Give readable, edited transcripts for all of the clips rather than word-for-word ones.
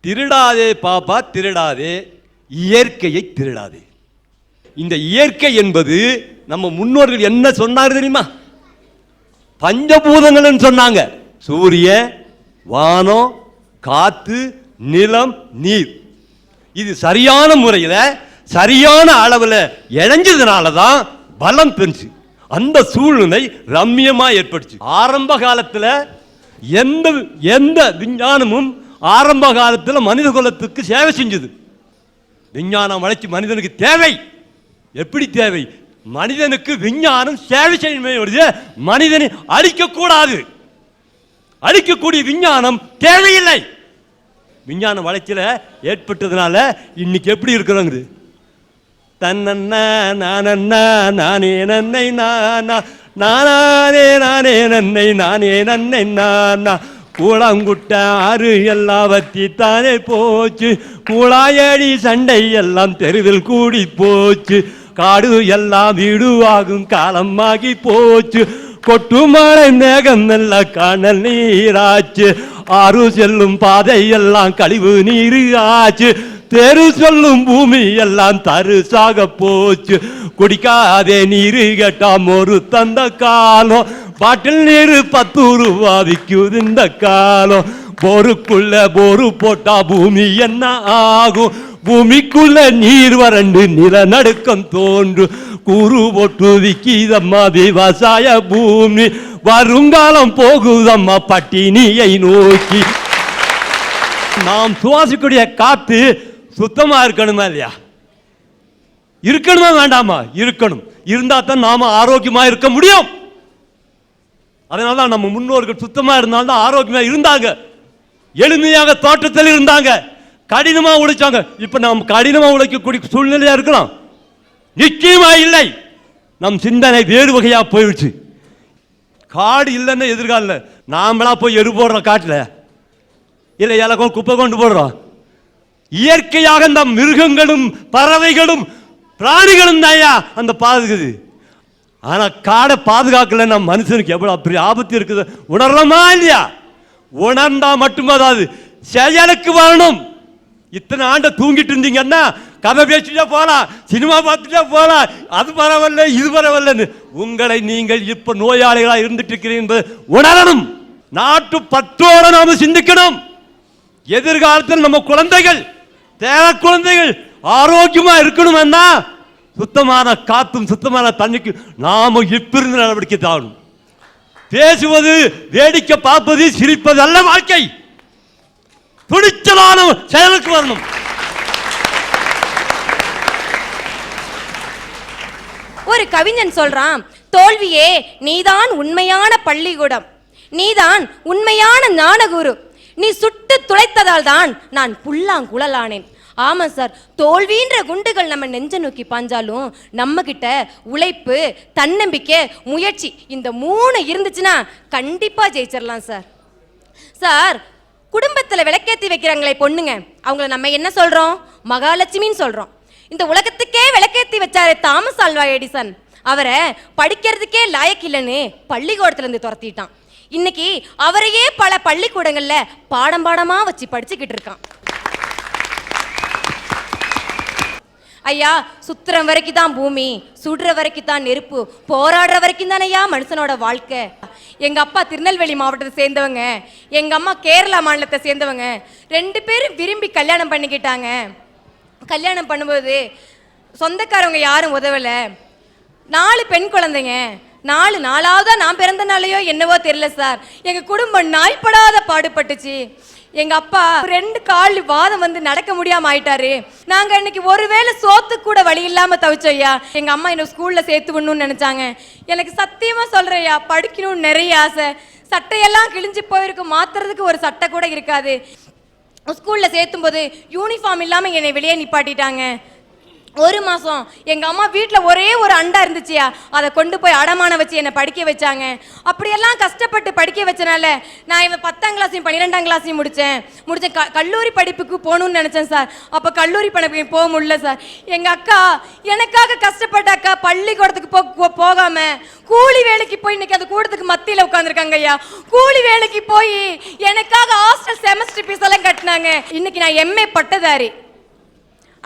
திருடாதே பாப்பா திருடாதே, இயற்கையை திருடாதே. இந்த இயற்கை என்பது நம்ம முன்னோர்கள் என்ன சொன்னார் தெரியுமா? பஞ்சபூதங்கள் சொன்னாங்க. சூரியன், வானம், காத்து, நிலம், நீர். இது சரியான முறையில் சரியான அளவில் இணைஞ்சதுனால தான் பலம் பெருச்சு. அந்த சூழ்நிலை ரம்மியமா ஏற்பட்டுச்சு. ஆரம்ப காலத்தில் எந்த விஞ்ஞானமும் ஆரம்ப காலத்தில் மனித குலத்துக்கு சேவை செஞ்சது. விஞ்ஞானம் வளர்ச்சி மனிதனுக்கு தேவை. எப்படி தேவை? மனிதனுக்கு விஞ்ஞானம் சேவை செய்ய, மனிதனை அழிக்கக்கூடாது. அழிக்கக்கூடிய விஞ்ஞானம் தேவையில்லை. விஞ்ஞான வளர்ச்சியில் ஏற்பட்டதுனால இன்னைக்கு எப்படி இருக்கிறோங்க? தன்னண்ணா நானண்ணா நானே நன்னை நானா நானே நானே நன்னை நானே நன்னை நானா கூழாங்குட்ட ஆறு எல்லாம் வத்தி தானே போச்சு. கூழாயடி சண்டை எல்லாம் தெருவில் கூடி போச்சு. காடு எல்லாம் வீடுவாகும் காலமாகி போச்சு. கொட்டு மழை மேகம் நல்ல காணல் நீராச்சு. ஆறு செல்லும் பாதை எல்லாம் கழிவு நீர் ஆச்சு. தெரு சொல்லும் பூமி எல்லாம் தருசாக போச்சு. குடிக்காதே நீரு கேட்டாம் ஒரு தந்த காலம். பாட்டில் நீர் 10 ரூபா விற்குது இந்த காலம். போருக்குள்ள போரு போட்டா பூமி என்ன ஆகும்? பூமிக்குள்ள நீர் வறண்டு நிலநடுக்கம் தோன்று. கூறு போட்டு விக்கிதம்மா விவசாய பூமி. வருங்காலம் போகுதம்மா பட்டினியை நோக்கி. நாம் சுவாசிக்கூடிய காத்து சுத்தமா இருக்கணுமா இல்லையா? இருக்கணுமா வேண்டாமா? இருக்கணும். இருந்தா தான் நாம ஆரோக்கியமா இருக்க முடியும். அதனாலதான் நம்ம முன்னோர்கள் சுத்தமா இருந்தால்தான் ஆரோக்கியமா இருந்தாங்க. எளிமையாக தோட்டத்தில் இருந்தாங்க. கடினமா உழைச்சாங்க. இப்ப நாம் கடினமா உழைக்கக்கூடிய சூழ்நிலையா இருக்கலாம்? நிச்சயமா இல்லை. நம் சிந்தனை வேறு வகையா போயிடுச்சு. காடு இல்லைன்னு எதிர்கால நாமளா போய் எரு போடுறோம் காட்டுல, இல்லை இலக்கம் குப்பை கொண்டு போடுறோம். இயற்கையாக இந்த மிருகங்களும் பறவைகளும் பிராணிகளும் தாயா அந்த பாதுகாக்குது. ஆனா காடை பாதுகாக்கல நம்ம மனுஷனுக்கு எவ்வளவு பெரிய ஆபத்து இருக்குது உணர்றோமா இல்லையா? உணர்ந்தா மட்டுமாதாது செயலுக்கு வரணும். இத்தனை ஆண்ட தூங்கிட்டு இருந்தீங்கன்னா கதை பேசிட்டே போலாம், சினிமா பார்த்துட்டே போலாம், அது பரவாயில்ல இது பரவாயில்லன்னு. உங்களை நீங்கள் இப்ப நோயாளிகளா இருந்துட்டு இருக்கிறீங்க உணரணும். நாட்டு பற்றோட நாம சிந்திக்கணும். எதிர்காலத்தில் நம்ம குழந்தைகள் தேவை குழந்தைகள் ஆரோக்கியமா இருக்கணும்னா சுத்தமான காத்தும் சுத்தமான தண்ணிக்கு நாம இப்பிருந்து நடவடிக்கை தாணும். பேசுவது வேடிக்கை பார்ப்பது சிரிப்பது அல்ல வாழ்க்கை. துணிச்சலான செயலுக்கு வரணும். ஒரு கவிஞன் சொல்றான், தோல்வியே நீதான் உண்மையான பள்ளிக்கூடம், நீதான் உண்மையான ஞானகுரு, நீ சுட்டு துளைத்ததால் தான் நான் புல்லாங்குழலானேன். ஆமா சார், தோல்வின்ற குண்டுகள் நம்ம நெஞ்ச நோக்கி பாஞ்சாலும் நம்ம கிட்ட உழைப்பு, தன்னம்பிக்கை, முயற்சி இந்த 3 இருந்துச்சுன்னா கண்டிப்பா ஜெயிச்சிடலாம் சார். சார், குடும்பத்தில் விளக்கேற்றி வைக்கிறாங்களே பொண்ணுங்க, அவங்கள நம்ம என்ன சொல்றோம்? மகாலட்சுமின்னு சொல்றோம். இந்த உலகத்துக்கே விளக்கேற்றி வச்சாரே தாமஸ் ஆல்வா எடிசன், அவரை படிக்கிறதுக்கே லாயக்கு இல்லைன்னு பள்ளிக்கூடத்துல இருந்து துரத்திட்டான். இன்னைக்கு அவரையே பல பள்ளிக்கூடங்கள்ல பாடம் பாடமா வச்சு படிச்சுக்கிட்டு இருக்கான். ஐயா, சுத்துற வரைக்கும் தான் பூமி, சுடுற வரைக்கும் தான் நெருப்பு, போராடுற வரைக்கும் தானே ஐயா மனுஷனோட வாழ்க்கை. எங்க அப்பா திருநெல்வேலி மாவட்டத்தை சேர்ந்தவங்க, எங்க அம்மா கேரளா மாநிலத்தை சேர்ந்தவங்க. 2 பேரும் விரும்பி கல்யாணம் பண்ணிக்கிட்டாங்க. கல்யாணம் பண்ணும்போது சொந்தக்காரவங்க யாரும் உதவல. 4 பெண் குழந்தைங்க. 4 நான் பிறந்தனாலையோ என்னவோ தெரியல சார், எங்க குடும்பம் நாய்ப்படாத பாடுபட்டுச்சு. எங்க அப்பா 2 கால் வாதம் வந்து நடக்க முடியாம ஆயிட்டாரு. நாங்க இன்னைக்கு ஒருவேளை சோத்து கூட வழி இல்லாம தவிச்சோம் ஐயா. எங்க அம்மா என்ன ஸ்கூல்ல சேர்த்து விடணும்னு நினைச்சாங்க. எனக்கு சத்தியமா சொல்றேன் ஐயா, படிக்கணும்னு நிறைய ஆசை. சட்டையெல்லாம் கிழிஞ்சு போயிருக்கு, மாத்துறதுக்கு ஒரு சட்டை கூட இருக்காது. ஸ்கூல்ல சேர்த்தும் போது யூனிஃபார்ம் இல்லாம என்னை வெளியே நிப்பாட்டிட்டாங்க. 1 மாசம் எங்க அம்மா வீட்டுல ஒரே ஒரு அண்டா இருந்துச்சியா, அதை கொண்டு போய் அடமான வச்சு என்னை படிக்க வச்சாங்க. அப்படியெல்லாம் கஷ்டப்பட்டு படிக்க வச்சனால நான் இவன் 10ஆம் கிளாஸையும் 12ஆம் கிளாஸையும் முடிச்சேன். கல்லூரி படிப்புக்கு போகணும்னு நினைச்சேன் சார். அப்ப கல்லூரி படிப்புக்கு போக முடியல சார். எங்க அக்கா எனக்காக கஷ்டப்பட்ட அக்கா பள்ளிக்கூடத்துக்கு போகாம கூலி வேலைக்கு போய் இன்னைக்கு அந்த கூடத்துக்கு மத்தியில உட்காந்துருக்காங்க ஐயா. கூலி வேலைக்கு போய் எனக்காக ஹாஸ்டல் செமஸ்டர் ஃபீஸ் எல்லாம் கட்டினாங்க. இன்னைக்கு நான் MA பட்டதாரி.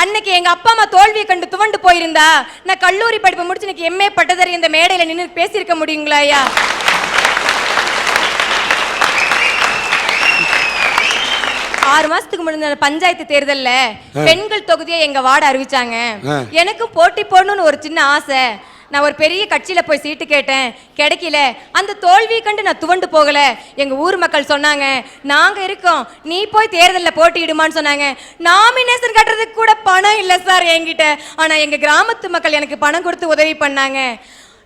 அன்னைக்கு எங்க அப்பா அம்மா தோல்வியை கண்டு துவண்டு போயிருந்தா நான் கல்லூரி படிப்பை முடிச்சு இன்னைக்கு MA பட்டதாரி இந்த மேடையில நின்று பேசியிருக்க முடியுங்களா ஐயா? 6 மாசத்துக்கு முன்னாடி பஞ்சாயத்து தேர்தல்ல பெண்கள் தொகுதியை எங்க வார்டு அறிவிச்சாங்க. எனக்கும் போட்டி போடணும்னு ஒரு சின்ன ஆசை. நான் ஒரு பெரிய கட்சியில போய் சீட்டு கேட்டேன், கிடைக்கல. அந்த தோல்வியை கண்டு நான் துவண்டு போகல. எங்க ஊர் மக்கள் சொன்னாங்க, நாங்க இருக்கோம், நீ போய் தேர்தலில் போட்டியிடுமான்னு சொன்னாங்க. நாமினேஷன் கட்டுறதுக்கு கூட பணம் இல்லை சார் என்கிட்ட. ஆனா எங்க கிராமத்து மக்கள் எனக்கு பணம் கொடுத்து உதவி பண்ணாங்க.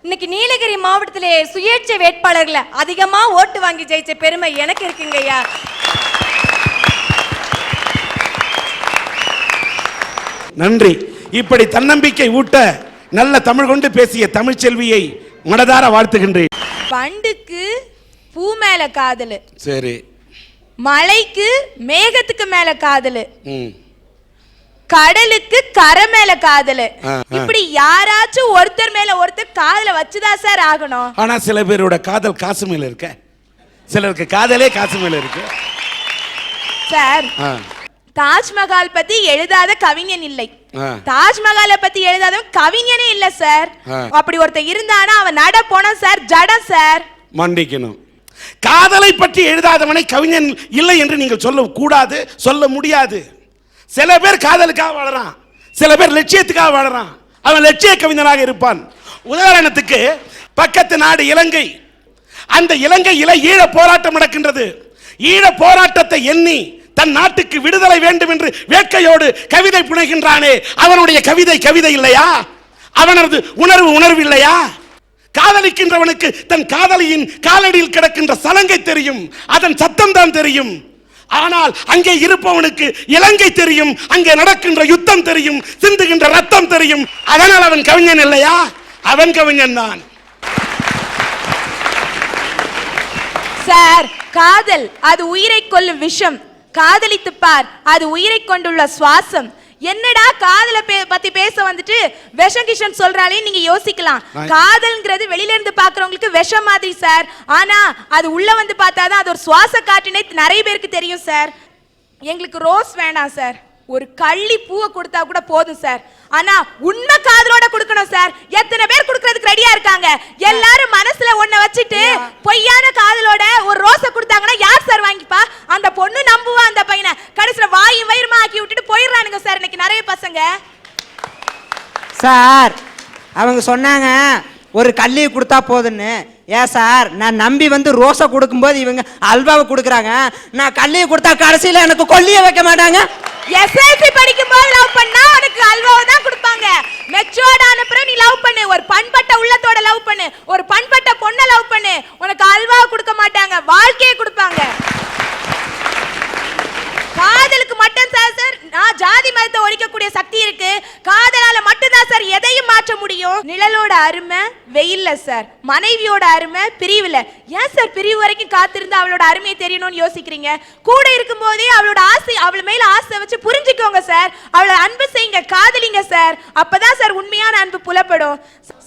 இன்னைக்கு நீலகிரி மாவட்டத்திலே சுயேட்சை வேட்பாளர்களை அதிகமா ஓட்டு வாங்கி ஜெயிச்ச பெருமை எனக்கு இருக்குங்க ஐயா. நன்றி. இப்படி தன்னம்பிக்கை ஊட்ட நல்ல தமிழ் கொண்டு பேசிய தமிழ்ச்செல்வியை மனதார வாழ்த்துகின்றேன். பண்டுக்கு பூ மேல காதலு, சரி, மலைக்கு மேகத்துக்கு மேல காதலு, கடலுக்கு கரை மேல காதலு. இப்படி யாராச்சும் ஒருத்தர் மேல ஒருத்தர் காதல வச்சுதான் சார் ஆகணும். ஆனா சில பேரோட காதல் காசு மேல இருக்க, சிலருக்கு காதலே காசு மேல இருக்கு சார். தாஜ்மஹால் பத்தி எழுதாத கவிஞன் இல்லை, தாஜ்மஹாலை பத்தி எழுதாதவன் கவிஞனே இல்ல சார். அப்படி ஒருத்தர் இருந்தானா அவன் நட போன சார், ஜடம் சார். மன்னிக்கணும், காதலை பற்றி எழுதாதவனை கவிஞன் இல்லை என்று நீங்கள் சொல்ல கூடாது, சொல்ல முடியாது. சில பேர் காதலுக்காக வாழறான், சில பேர் லட்சியத்துக்காக வாழறான். அவன் லட்சிய கவிஞனாக இருப்பான். உதாரணத்துக்கு பக்கத்து நாடு இலங்கை. அந்த இலங்கையில ஈழ போராட்டம் நடக்கின்றது. ஈழ போராட்டத்தை எண்ணி தன் நாட்டுக்கு விடுதலை வேண்டும் என்று வேட்கையோடு கவிதை புனைகின்றானே, அவனுடைய கவிதை கவிதை இல்லையா? அவனது உணர்வு இல்லையா? காதலிக்கின்றவனுக்கு தன் காதலியின் காலடியில் கிடக்கின்ற சலங்கை தெரியும், அதன் சத்தம் தான் தெரியும். ஆனால் அங்கே இருப்பவனுக்கு இலங்கை தெரியும், அங்கே நடக்கின்ற யுத்தம் தெரியும், சிந்துகின்ற ரத்தம் தெரியும். அதனால் அவன் கவிஞன் இல்லையா? அவன் கவிஞன் தான் சார். காதல் அது உயிரை கொல்லும் விஷம், காதலித்து பார் அது உயிரை கொண்டுள்ள சுவாசம். என்னடா காதல பத்தி பேச வந்துட்டு விஷம் கிஷன் சொல்றாலே நீங்க யோசிக்கலாம். காதல்ங்கிறது வெளியில இருந்து பாக்குறவங்களுக்கு விஷம் மாதிரி சார். ஆனா அது உள்ள வந்து பார்த்தாதான் அது ஒரு சுவாச காற்றுனே நிறைய பேருக்கு தெரியும் சார். எங்களுக்கு ரோஸ் வேண்டாம் சார், ஒரு கள்ளி பூவை கொடுத்தா கூட போதும் சார். ஆனா உண்மை காதலோட கொடுக்கணும் சார். எத்தனை பேர் கொடுக்கிறதுக்கு ரெடியா இருக்காங்க? எல்லாரும் மனசுல ஒண்ண வச்சுட்டு பொய்யான காதலோட ஒரு ரோஸை கொடுத்தாங்கன்னா யார் சார் வாங்கிப்பா? அந்த பொண்ணு நம்புவா அந்த பையனை, கடைசியில வாயும் வயிறுமா ஆக்கி விட்டுட்டு போயிடுறானுங்க சார் இன்னைக்கு நிறைய பசங்க. சார் அவங்க சொன்னாங்க ஒரு கல்லியை கொடுத்தா போதுன்னு. ஏன் சார், நான் நம்பி வந்து ரோஸை கொடுக்கும்போது இவங்க அல்வாவை கொடுக்குறாங்க, நான் கல்லியை கொடுத்தா கடைசியில் எனக்கு கொல்லியை வைக்க மாட்டாங்க. SLC படிக்கும் போது லவ் பண்ணா உனக்கு அல்வாவை தான் கொடுப்பாங்க. மெச்சூர்ட் ஆன பிறகு நீ லவ் பண்ணு, ஒரு பண்பட்ட உள்ளத்தோட லவ் பண்ணு, ஒரு பண்பட்ட பொண்ணை லவ் பண்ணு, உனக்கு அல்வாவை கொடுக்க மாட்டாங்க, வாழ்க்கையை கொடுப்பாங்க. காதலுக்கு மட்டும் சார் நான் ஜாதி மதத்தை ஒழிக்கக்கூடிய சக்தி இருக்கு. காதலால மட்டும் தான் சார் எதையும் மாற்ற முடியும். நிழலோட அருமை வெயில்ல சார், மனைவியோட அருமை பிரிவுல. ஏன் சார் பிரிவு வரைக்கும் காத்திருந்து அவளோட அருமையை தெரியணும்னு யோசிக்கிறீங்க? கூட இருக்கும் போதே அவளோட ஆசை, அவள் மேல ஆசை வச்சு புரிஞ்சுக்கோங்க சார். அவளை அன்பு செய்யுங்க, காதலிங்க சார். அப்பதான் சார் உண்மையான அன்பு புலப்படும்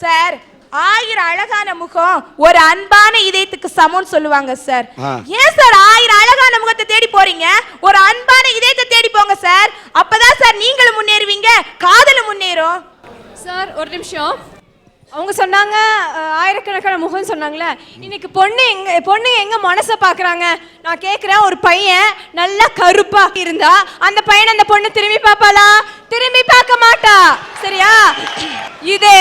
சார். 1000 அழகான முகம் ஒரு அன்பான இதயத்துக்கு சமம்னு சொல்லுவாங்க சார். ஏன் சார் 1000 அழகான முகத்தை தேடி போறீங்க? ஒரு அன்பான இதயத்தை தேடி போங்க சார். அப்பதான் சார் நீங்களும் முன்னேறுவீங்க, காதலும் முன்னேறும். சார் ஒரு நிமிஷம், அவங்க சொன்னாங்க ஆயிரக்கணக்கான முகம் சொன்னாங்களே, இன்னைக்கு பொண்ணுங்க எங்க மனசை பாக்குறாங்க? நான் கேக்குறேன், ஒரு பையன் நல்லா கருப்பா இருந்தா அந்த பையனை அந்த பொண்ணு திரும்பி பாப்பாளா? திரும்பி பார்க்க மாட்டா, சரியா? இதே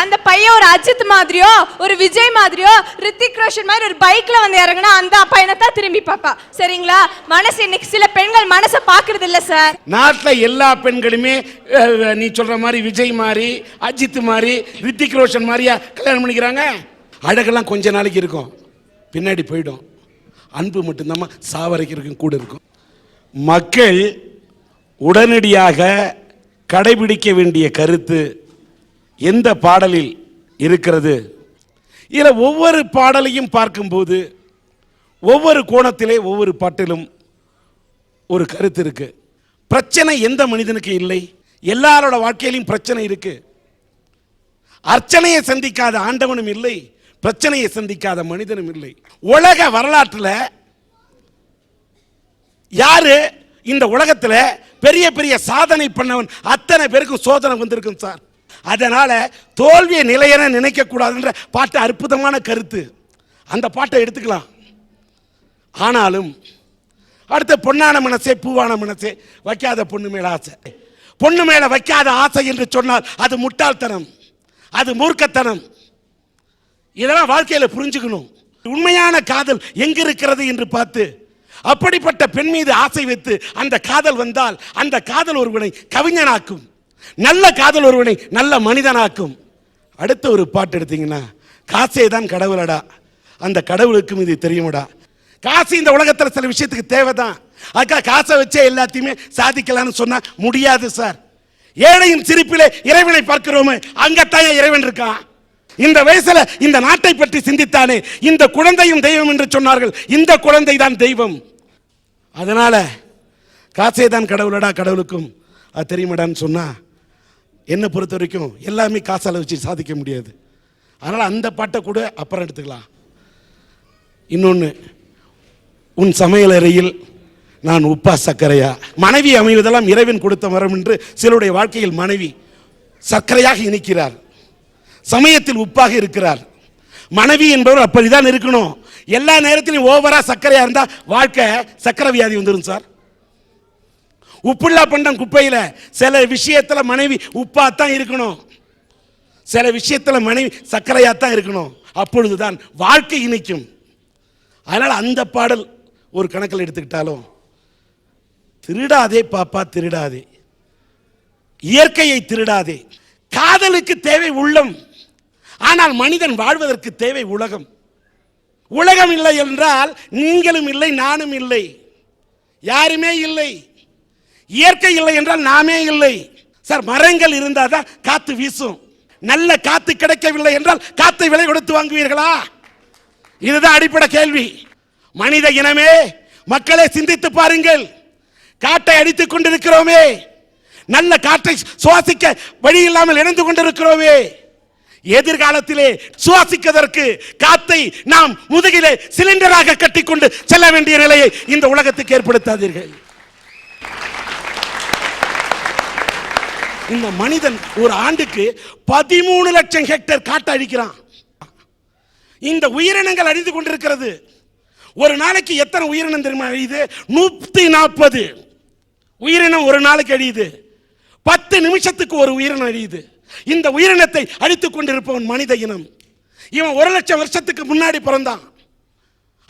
அந்த பையன் ஒரு அஜித் மாதிரியோ ஒரு விஜய் மாதிரியோ ரித்திக் ரோஷன் மாதிரி ஒரு பைக்ல வந்து இறங்குனா அந்த பையனை தான் திரும்பி பாப்பா, சரிங்களா? மனசு இன்னைக்கு சில பெண்கள் மனசை பாக்குறது இல்ல சார். நாட்டுல எல்லா பெண்களுமே நீ சொல்ற மாதிரி விஜய் மாதிரி, அஜித் மாதிரி, ரித்திக் ரோஷன் மாதிரியா கல்யாணம் பண்ணிக்கிறாங்க? அழகெல்லாம் கொஞ்ச நாளைக்கு இருக்கும், பின்னாடி போயிடும். அன்பு மட்டும்தான் சாவரைக்கு கூட இருக்கும். மக்கள் உடனடியாக கடைபிடிக்க வேண்டிய கருத்து எந்த பாடலில் இருக்கிறது? இதில் ஒவ்வொரு பாடலையும் பார்க்கும்போது ஒவ்வொரு கோணத்திலே ஒவ்வொரு பாட்டிலும் ஒரு கருத்து இருக்கு. பிரச்சனை எந்த மனிதனுக்கு இல்லை? எல்லாரோட வாழ்க்கையிலும் பிரச்சனை இருக்கு. அர்ச்சனையை சந்திக்காத ஆண்டவனும் இல்லை, பிரச்சனையை சந்திக்காத மனிதனும் இல்லை. உலக வரலாற்றில் யாரு இந்த உலகத்தில் பெரிய பெரிய சாதனை பண்ணவன் அத்தனை பேருக்கு சோதனை வந்திருக்கும் சார். அதனால தோல்வியை நிலையென நினைக்க கூடாதுன்ற பாட்டு அற்புதமான கருத்து. அந்த பாட்டை எடுத்துக்கலாம். ஆனாலும் அடுத்த பொன்னான மனசே பூவான மனசே வைக்காத பொண்ணு மேல ஆசை, பொண்ணு மேல வைக்காத ஆசை என்று சொன்னால் அது முட்டாள்தனம், அது மூர்க்கத்தனம். இதெல்லாம் வாழ்க்கையில புரிஞ்சுக்கணும். உண்மையான காதல் எங்க இருக்கிறது என்று பார்த்து அப்படிப்பட்ட பெண் மீது ஆசை வைத்து அந்த காதல் வந்தால் அந்த காதல் ஒருவனை கவிஞனாக்கும், நல்ல காதல் ஒருவனை நல்ல மனிதனாக்கும். அடுத்த ஒரு பாட்டு எடுத்தீங்கன்னா காசே தான் கடவுளடா, அந்த கடவுளுக்கும் இது தெரியுமடா. காசு இந்த உலகத்தில் சில விஷயத்துக்கு தேவைதான். அதுக்காக காசை வச்சே எல்லாத்தையுமே சாதிக்கலாம்னு சொன்னா முடியாது சார். ஏழையின் சிரிப்பிலே இறைவனை பார்க்கிறோமே, அங்கத்தான் இறைவன் இருக்கான். இந்த வயசுல இந்த நாட்டை பற்றி சிந்தித்தானே, இந்த குழந்தையும் தெய்வம் என்று சொன்னார்கள், இந்த குழந்தை தான் தெய்வம். அதனால காசே தான் கடவுளடா, கடவுளுக்கும் அது தெரியுமாடான்னு சொன்னா என்னை பொறுத்த வரைக்கும் எல்லாமே காசால வச்சு சாதிக்க முடியாது. அதனால அந்த பாட்டை கூட அப்புறம் எடுத்துக்கலாம். இன்னொன்று, உன் சமையலறையில் நான் உப்பா சர்க்கரையா? மனைவி அமைவதெல்லாம் இறைவன் கொடுத்த வரம் என்று சிலருடைய வாழ்க்கையில் மனைவி சர்க்கரையாக இனிக்கிறார், சமயத்தில் உப்பாக இருக்கிறார். மனைவி என்பவர் அப்படிதான் இருக்கணும். எல்லா நேரத்திலும் ஓவரா சர்க்கரையா இருந்தா வாழ்க்கை சர்க்கரை வியாதி வந்துடும் சார். உப்புள்ளா பண்டம் குப்பையில சில விஷயத்துல மனைவி உப்பாத்தான் இருக்கணும், சில விஷயத்துல மனைவி சர்க்கரையாத்தான் இருக்கணும். அப்பொழுதுதான் வாழ்க்கை இனிக்கும். அதனால் அந்த பாடல் ஒரு கணக்கில் எடுத்துக்கிட்டாலும், திருடாதே பாப்பா திருடாதே, இயற்கையை திருடாதே. காதலுக்கு தேவை உள்ளம், ஆனால் மனிதன் வாழ்வதற்கு தேவை உலகம். உலகம் இல்லை என்றால் நீங்களும் இல்லை, நானும் இல்லை, யாருமே இல்லை. இயற்கை இல்லை என்றால் நாமே இல்லை சார். மரங்கள் இருந்தால் தான் காத்து வீசும். நல்ல காத்து கிடைக்கவில்லை என்றால் காத்தை விலை கொடுத்து வாங்குவீர்களா? இதுதான் அடிப்படை கேள்வி. மனித இனமே, மக்களை சிந்தித்து பாருங்கள். காட்டை அடித்துக் கொண்டிருக்கிறோமே, நல்ல காற்றை சுவாசிக்க வழி இல்லாமல் இணைந்து கொண்டிருக்கிறோமே. எதிர்காலத்திலே சுவாசிப்பதற்கு காத்தை நாம் முதுகிலே சிலிண்டராக கட்டிக்கொண்டு செல்ல வேண்டிய நிலையை இந்த உலகத்துக்கு ஏற்படுத்தாதீர்கள். இந்த மனிதன் ஒரு ஆண்டுக்கு 13 லட்சம் ஹெக்டேர் காட்டை அழிக்கிறான். இந்த உயிரினங்கள் அழிந்து கொண்டிருக்கிறது. ஒரு நாளைக்கு எத்தனை உயிரினம் தெரியுமா அழியுது? 140 உயிரினம் ஒரு நாளைக்கு அழியுது. 10 நிமிஷத்துக்கு ஒரு உயிரினம் அழியுது. இந்த உயிரினத்தை அழித்துக் கொண்டிருப்பவன் மனித இனம். இவன் 1 லட்சம் வருஷத்துக்கு முன்னாடி பிறந்தான்.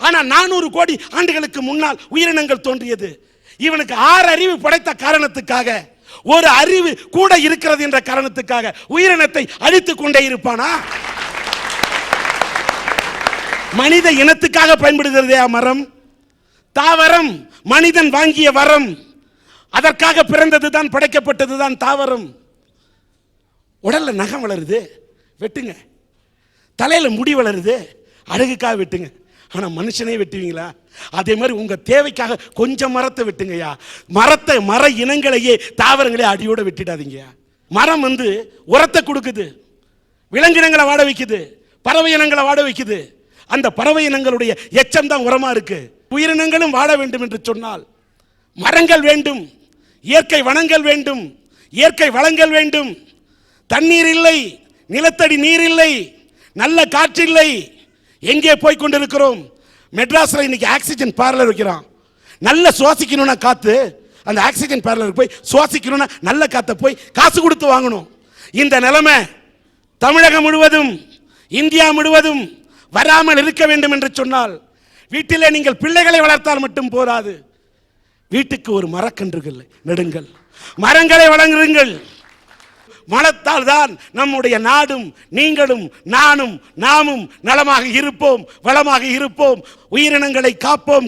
ஆனா 400 கோடி ஆண்டுகளுக்கு முன்னால் உயிரினங்கள் தோன்றியது. இவனுக்கு 6 அறிவு படைத்த காரணத்துக்காக, ஒரு அறிவு கூட இருக்கிறது என்ற காரணத்துக்காக உயிரினத்தை அழித்துக் கொண்டே இருப்பானா? மனித இனத்துக்காக பயன்படுகிறதே மரம், தாவரம், மனிதன் வாங்கிய வரம். அதற்காக பிறந்ததுதான், படைக்கப்பட்டதுதான் தாவரம். உடல்ல நகம் வளருது, வெட்டுங்க. தலையில முடி வளருது, அழகுக்காக வெட்டுங்க. ஆனா மனுஷனே வெட்டுவீங்களா? அதே மாதிரி உங்க தேவைக்காக கொஞ்சம் மரத்தை வெட்டுங்கய்யா. மரத்தை, மர இனங்களையே தாவரங்களே அடியோட வெட்டிடாதீங்க. மரம் உரத்தை கொடுக்குது, விலங்கினங்களை வாட வைக்குது, பறவை இனங்களை வாட வைக்குது. அந்த பறவை இனங்களுடைய எச்சம் தான் உரமா இருக்கு. உயிரினங்களும் வாழ வேண்டும் என்று சொன்னால் மரங்கள் வேண்டும், இயற்கை வளங்கள் வேண்டும், இயற்கை வளங்கள் வேண்டும். தண்ணீர் இல்லை, நிலத்தடி நீர் இல்லை, நல்ல காற்று இல்லை. எங்கே போய் கொண்டிருக்கிறோம்? மெட்ராஸ்ல இன்னைக்கு ஆக்சிஜன் பார்லர் வைக்கிறான். நல்ல சுவாசிக்கணும்னா காத்து, அந்த ஆக்சிஜன் பார்லருக்கு போய் சுவாசிக்கணும்னா நல்ல காத்தை போய் காசு கொடுத்து வாங்கணும். இந்த நிலைமை தமிழகம் முழுவதும், இந்தியா முழுவதும் வராமல் இருக்க வேண்டும் என்று சொன்னால், வீட்டிலே நீங்கள் பிள்ளைகளை வளர்த்தால் மட்டும் போராது, வீட்டுக்கு ஒரு மரக்கன்றுகள் நெடுங்கள், மரங்களை வளங்குங்கள். மரத்தால் தான் நம்முடைய நாடும் நீங்களும் நானும் நாமும் நலமாக இருப்போம், வளமாக இருப்போம். உயிரினங்களை காப்போம்.